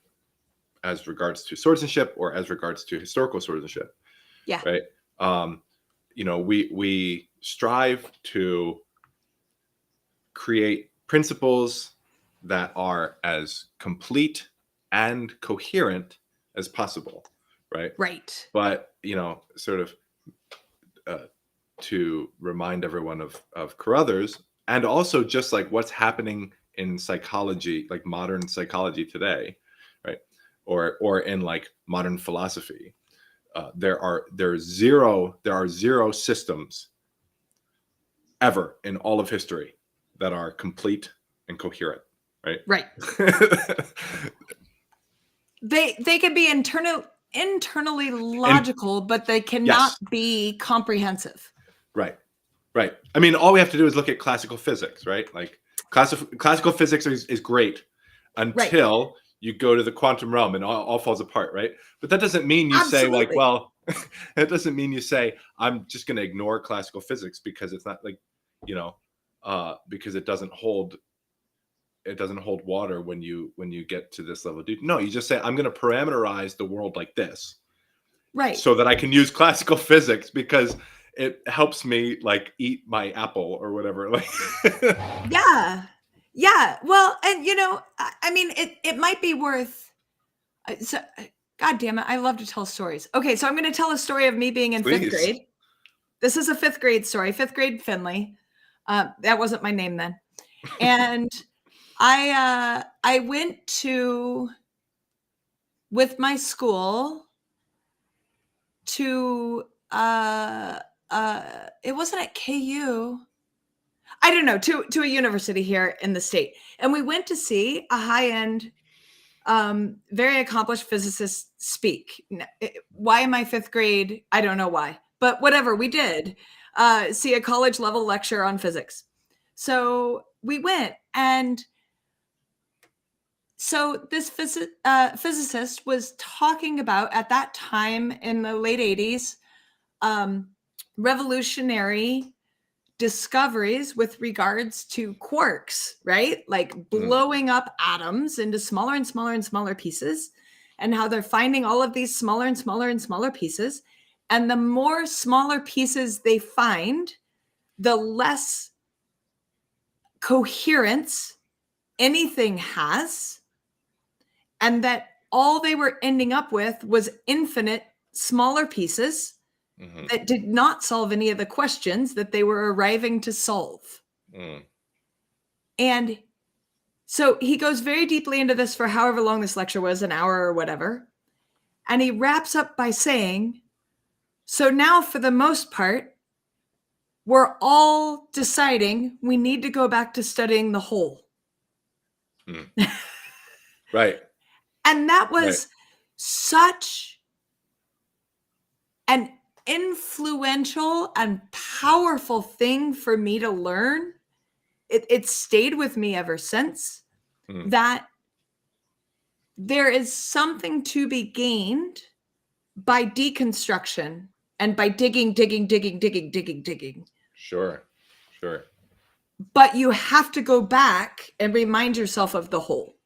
as regards to swordsmanship or as regards to historical swordsmanship, Yeah. right? You know, we strive to create principles that are as complete and coherent as possible, right? Right. But you know, sort of to remind everyone of Carruthers, and also just like what's happening in psychology, like modern psychology today, right? Or in like modern philosophy. There are zero systems ever in all of history that are complete and coherent, right? Right. They can be internally logical, but they cannot Yes. be comprehensive. Right. Right. I mean, all we have to do is look at classical physics, right? Like classical physics is great until you go to the quantum realm and all falls apart, right? But that doesn't mean you say like, Absolutely. well, it doesn't mean you say I'm just going to ignore classical physics because it's not like, you know, because it doesn't hold water when you get to this level. Dude, no, you just say I'm going to parameterize the world like this, Right. so that I can use classical physics because it helps me like eat my apple or whatever. Like, Yeah. Yeah. Well, and you know, I mean, it might be worth. So, God damn it, I love to tell stories. Okay, so I'm going to tell a story of me being in fifth please. grade. This is a fifth grade story. Fifth grade Finley. That wasn't my name then, and I went to with my school to it wasn't at KU. I don't know, to a university here in the state. And we went to see a high-end, very accomplished physicist speak. Why am I fifth grade? I don't know why, but whatever, we did see a college level lecture on physics. So we went, and so this physicist was talking about, at that time in the late 80s, revolutionary discoveries with regards to quarks, right? Like blowing up atoms into smaller and smaller and smaller pieces, and how they're finding all of these smaller and smaller and smaller pieces. And the more smaller pieces they find, the less coherence anything has. And that all they were ending up with was infinite smaller pieces that did not solve any of the questions that they were arriving to solve. And so he goes very deeply into this for however long this lecture was, an hour or whatever. And he wraps up by saying, so now for the most part, we're all deciding we need to go back to studying the whole. Right. And that was such an influential and powerful thing for me to learn. It stayed with me ever since, that there is something to be gained by deconstruction and by digging. Sure. But you have to go back and remind yourself of the whole.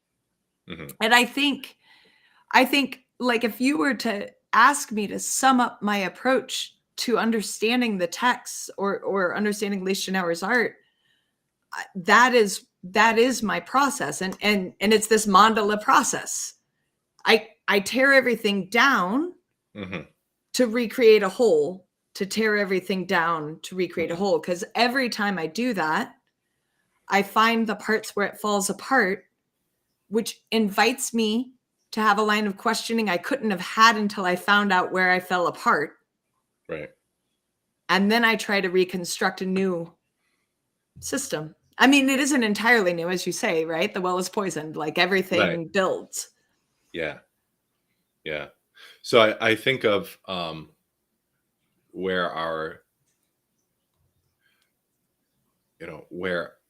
And I think like if you were to ask me to sum up my approach to understanding the text or understanding Lichtenauer's art, that is my process. And it's this mandala process. I tear everything down to recreate a whole, to tear everything down to recreate a whole. Because every time I do that, I find the parts where it falls apart, which invites me to have a line of questioning I couldn't have had until I found out where I fell apart. Right. And then I try to reconstruct a new system. I mean, it isn't entirely new, as you say, right? The well is poisoned, like everything builds. Yeah. So I think of where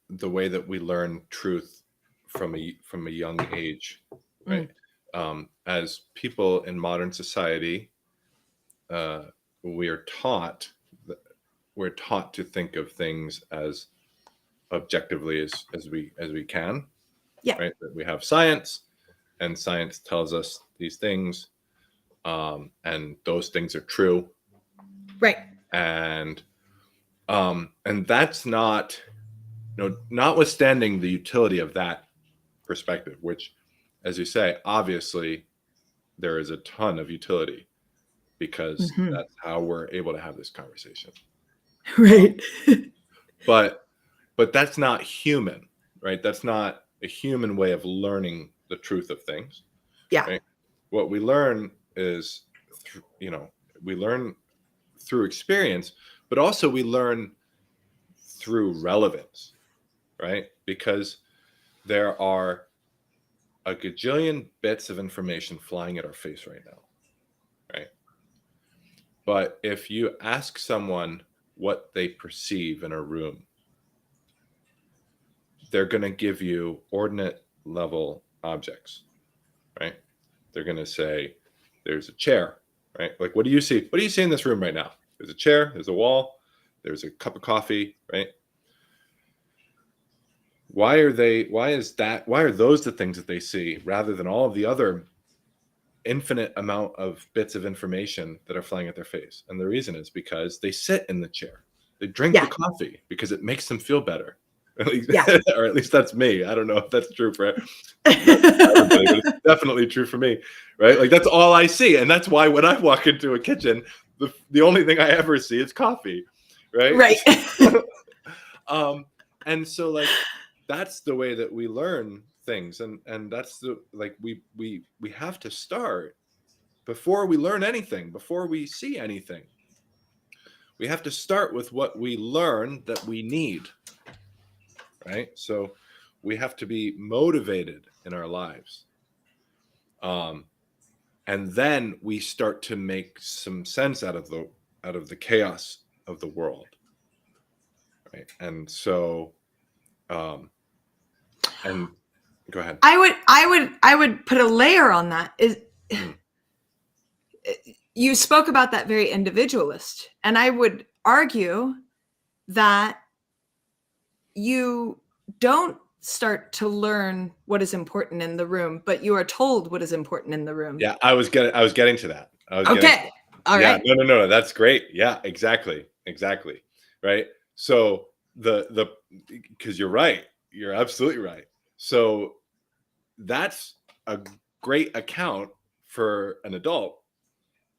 the way that we learn truth from a young age, right? As people in modern society, we're taught to think of things as objectively as we can. Yeah. Right? That we have science, and science tells us these things, and those things are true. Right. And that's not, notwithstanding the utility of that perspective, which, as you say, obviously there is a ton of utility, because that's how we're able to have this conversation. Right. But that's not human, right? That's not a human way of learning the truth of things. Yeah. Right? What we learn is, we learn through experience, but also we learn through relevance, right? Because there are a gajillion bits of information flying at our face right now, right? But if you ask someone what they perceive in a room, they're going to give you ordinate level objects, right? They're going to say, there's a chair, right? Like, what do you see? What do you see in this room right now? There's a chair, there's a wall, there's a cup of coffee, right? Why are those the things that they see, rather than all of the other infinite amount of bits of information that are flying at their face? And the reason is because they sit in the chair. They drink the coffee because it makes them feel better. At least, or at least that's me. I don't know if that's true for everybody, but it's definitely true for me, right? Like, that's all I see. And that's why when I walk into a kitchen, the only thing I ever see is coffee, right? Right. And so, like, that's the way that we learn things. And that's we have to start before we learn anything, before we see anything. We have to start with what we learn that we need. Right? So we have to be motivated in our lives. And then we start to make some sense out of the chaos of the world. Right? And so, and go ahead. I would put a layer on that. You spoke about that very individualist, and I would argue that you don't start to learn what is important in the room, but you are told what is important in the room. Yeah, I was getting to that. Okay. All right. No, that's great. Yeah, exactly. Right. So because you're right. You're absolutely right. So that's a great account for an adult,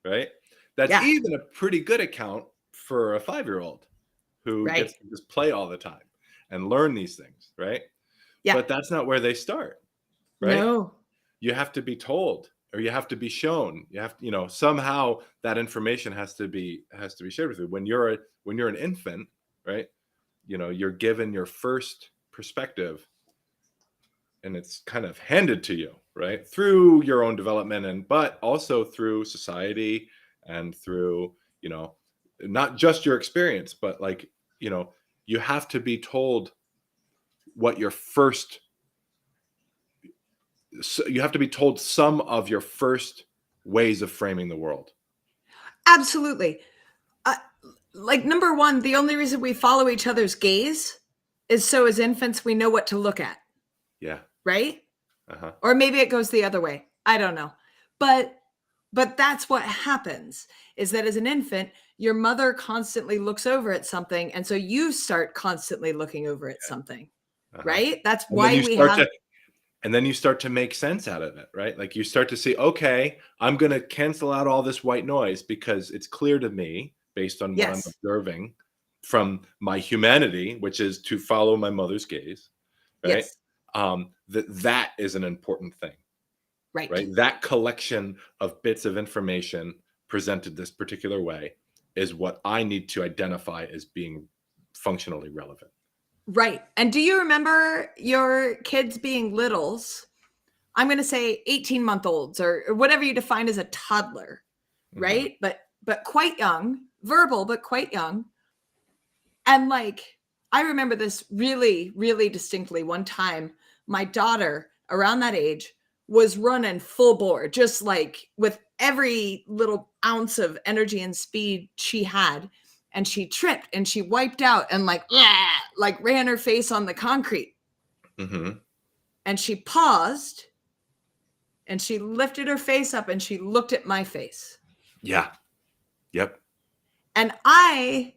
right? That's even a pretty good account for a 5-year-old who gets to just play all the time and learn these things, right? Yeah. But that's not where they start, right? No. You have to be told, or you have to be shown. You have, somehow that information has to be shared with you. When you're an infant, right? You're given your first perspective, and it's kind of handed to you, right? Through your own development, but also through society and through, not just your experience, but you have to be told what you have to be told some of your first ways of framing the world. Absolutely. Number one, the only reason we follow each other's gaze is so as infants, we know what to look at. Yeah. Right? Uh-huh. Or maybe it goes the other way. I don't know. But that's what happens, is that as an infant, your mother constantly looks over at something. And so you start constantly looking over at something, right? That's why we have... And then you start to make sense out of it, right? Like, you start to see, okay, I'm going to cancel out all this white noise because it's clear to me, based on what I'm observing from my humanity, which is to follow my mother's gaze, right? Yes. That is an important thing. Right. That collection of bits of information presented this particular way is what I need to identify as being functionally relevant. Right. And do you remember your kids being littles? I'm going to say 18-month-olds or whatever you define as a toddler, right? Mm-hmm. But quite young, verbal, but quite young. And I remember this really, really distinctly. One time, my daughter, around that age, was running full bore, just like with every little ounce of energy and speed she had. And she tripped and she wiped out and like ran her face on the concrete. Mm-hmm. And she paused and she lifted her face up and she looked at my face. Yeah. Yep. And I,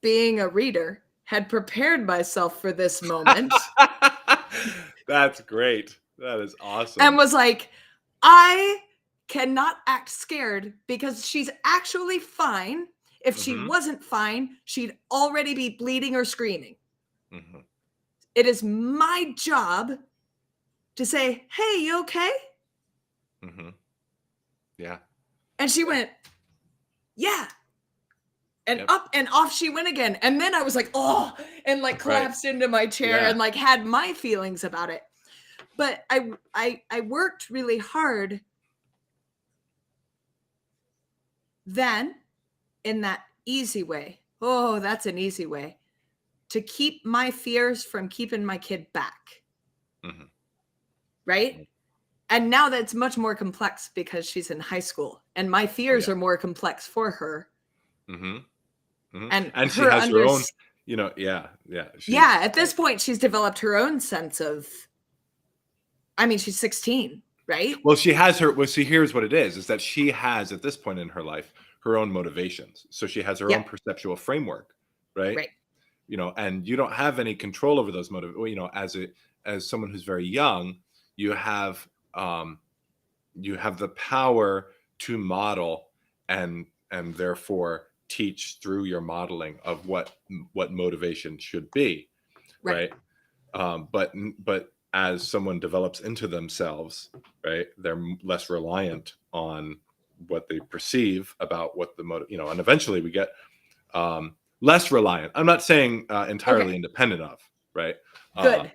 being a reader, had prepared myself for this moment. That's great. That is awesome. And was like, I cannot act scared because she's actually fine. If she wasn't fine, she'd already be bleeding or screaming. Mm-hmm. It is my job to say, hey, you okay? Mm-hmm. Yeah. And she went, yeah. And Yep. up and off she went again. And then I was like, oh, and like collapsed into my chair and like had my feelings about it. But I worked really hard then in that easy way. Oh, that's an easy way to keep my fears from keeping my kid back. Mm-hmm. Right? And now that's much more complex because she's in high school and my fears are more complex for her. Mm-hmm. Mm-hmm. And she has her own, at this point she's developed her own sense of, I mean, she's 16, right? Well, see, here's what it is that she has at this point in her life her own motivations. So she has her own perceptual framework, right? Right. And you don't have any control over those as someone who's very young, you have the power to model and therefore teach through your modeling of what motivation should be, right? But as someone develops into themselves, right, they're less reliant on what they perceive about what the motive, and eventually we get less reliant. I'm not saying entirely independent of, right? Good.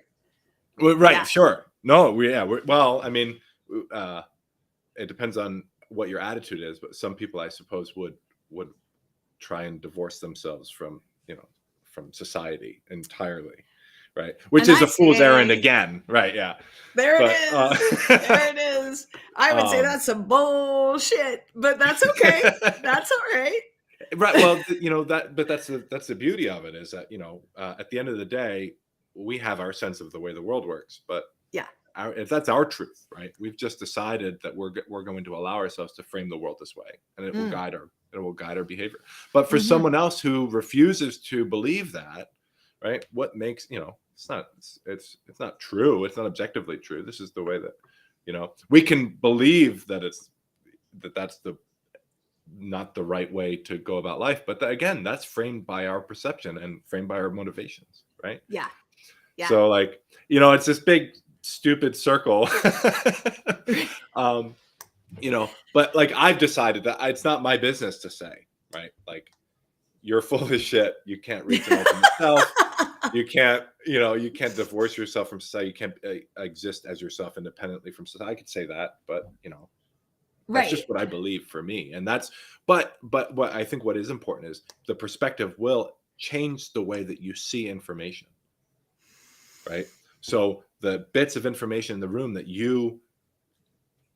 Right. Yeah. Sure. No. Well, I mean, it depends on what your attitude is, but some people, I suppose, would try and divorce themselves from society entirely. Right. Which is a fool's errand again. Right. Yeah. There it is. There it is. I would say that's some bullshit, but that's okay. That's all right. Right. Well, but that's the beauty of it is that, at the end of the day, we have our sense of the way the world works, but if that's our truth, right? We've just decided that we're going to allow ourselves to frame the world this way, and it will guide our behavior. But for someone else who refuses to believe that, right? What makes, it's not true. It's not objectively true. This is the way that, we can believe that that's not the right way to go about life. But again, that's framed by our perception and framed by our motivations, right? Yeah. Yeah. So it's this big stupid circle, but I've decided that it's not my business to say, right? You're full of shit. You can't reason over yourself. You can't divorce yourself from society. You can't exist as yourself independently from society. I could say that, but that's just what I believe for me. And but what I think what is important is the perspective will change the way that you see information, right? So the bits of information in the room that you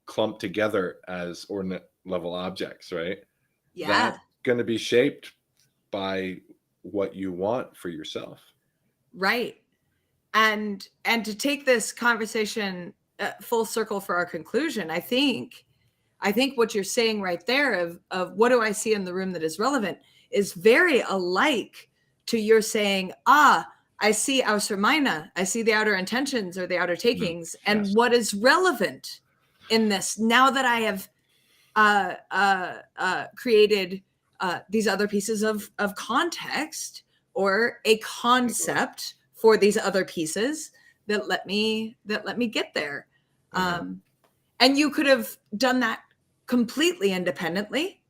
clump together as ordinate level objects, right? Yeah. That's going to be shaped by what you want for yourself. Right. And to take this conversation full circle for our conclusion, I think what you're saying right there of what do I see in the room that is relevant is very alike to your saying, I see außer meine, I see the outer intentions or the outer takings, and what is relevant in this now that I have created these other pieces of context or a concept for these other pieces that let me get there. And you could have done that completely independently.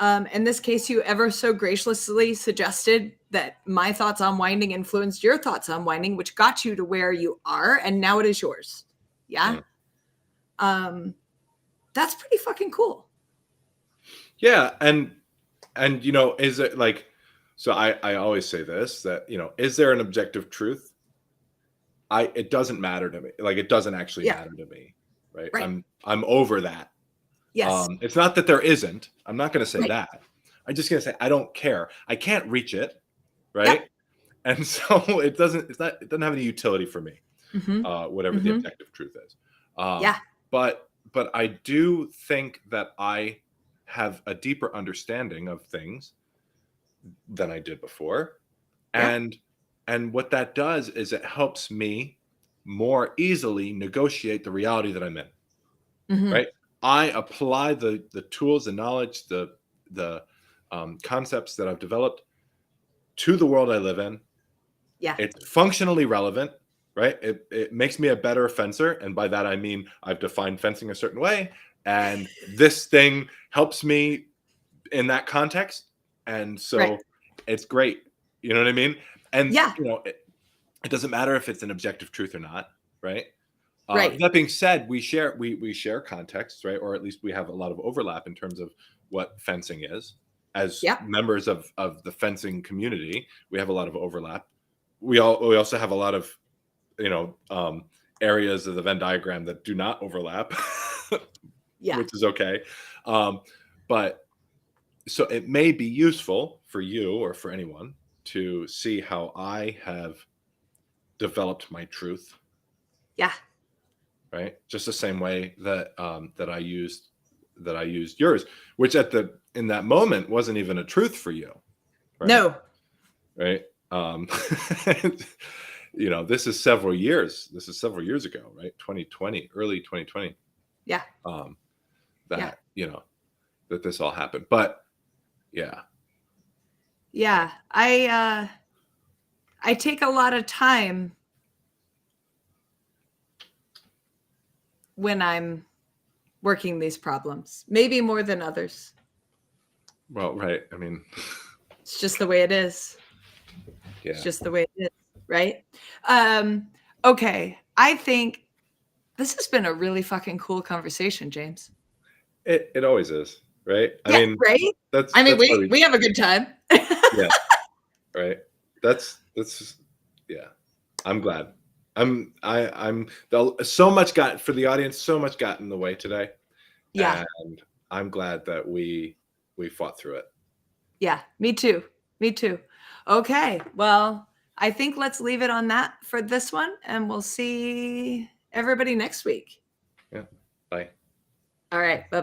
In this case, you ever so graciously suggested that my thoughts on winding influenced your thoughts on winding, which got you to where you are, and now it is yours. Yeah. That's pretty fucking cool. Yeah, and is it So I always say this, that, is there an objective truth? It doesn't matter to me. Like, it doesn't actually Yeah. matter to me, right? Right. I'm over that. Yes. It's not that there isn't. I'm not going to say Right. that. I'm just going to say I don't care. I can't reach it, Yep. right? And so it doesn't have any utility for me, Mm-hmm. whatever the objective truth is. Yeah. But I do think that I have a deeper understanding of things than I did before. Yeah. And what that does is it helps me more easily negotiate the reality that I'm in. Mm-hmm. Right? I apply the tools, the knowledge, the concepts that I've developed to the world I live in. Yeah. It's functionally relevant, right? It makes me a better fencer, and by that I mean I've defined fencing a certain way, and this thing helps me in that context, and so Right. it's great. You know what I mean? And Yeah. it doesn't matter if it's an objective truth or not, right? Right. That being said, we share context, right? Or at least we have a lot of overlap in terms of what fencing is. As Yep. members of the fencing community, we have a lot of overlap. We also have a lot of areas of the Venn diagram that do not overlap, Yeah. which is okay. But so it may be useful for you or for anyone to see how I have developed my truth. Yeah. Right, just the same way that that I used yours, which in that moment wasn't even a truth for you, right? No. Right. This is several years ago, right? 2020, early 2020. Yeah. That that this all happened, but yeah. I take a lot of time when I'm working these problems, maybe more than others. Well, right. I mean, It's just the way it is. yeah. It's just the way it is, right? Okay. I think this has been a really fucking cool conversation, James. It always is, right? Yeah, I mean, right? that's I mean, why we have a good time. yeah, right. That's yeah. I'm glad. So much got for the audience. So much got in the way today. Yeah. And I'm glad that we fought through it. Yeah, me too. Me too. Okay. Well, I think let's leave it on that for this one, and we'll see everybody next week. Yeah. Bye. All right. Bye-bye.